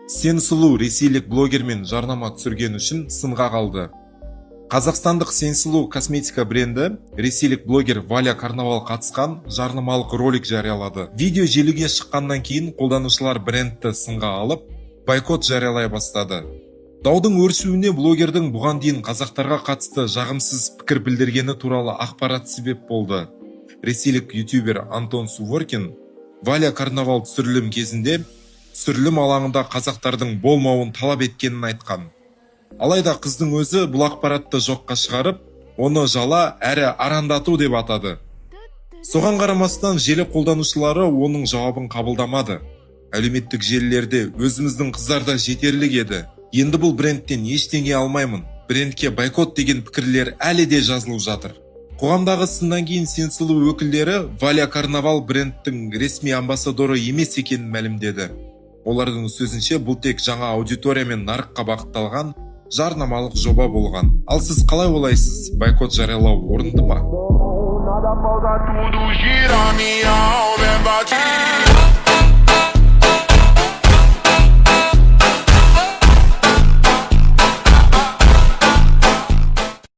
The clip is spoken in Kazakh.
Сен сұлу ресейлік блогермен жарнама түсірген үшін сынға қалды. Қазақстандық Сен сұлу косметика бренді ресейлік блогер Валя Карнавал қатысқан жарнамалық ролик жариялады. Видео желіге шыққаннан кейін қолданушылар брендті сынға алып, бойкот жариялай бастады. Даудың өршуіне блогердің бұған дейін қазақтарға қатысты жағымсыз пікір білдіргені туралы ақпарат себеп болды. Ресейлік ютубер Антон Суворкин Валя Карнавал түсірілім кезінде түсірілім алаңында қазақтардың болмауын талап еткенін айтқан. Алайда қыздың өзі бұл ақпаратты жоққа шығарып, оны жала әрі арандату деп атады. Соған қарамастан желі қолданушылары оның жауабын қабылдамады. Әлеуметтік желілерде өзіміздің қыздарда жетерлік еді. Енді бұл брендтен ештеңе алмаймын. Брендке бойкот деген пікірлер әлі де жазылып жатыр. Қоғамдағы сыннан кейін Сен сұлу өкілдері Валя Карнавал брендтің ресми амбассадоры емес екенін мәлімдеді. Олардың сөзінше бұл тек жаңа аудитория мен нарыққа бағытталған жарнамалық жоба болған. Ал сіз қалай ойлайсыз, бойкот жариялау орынды ма?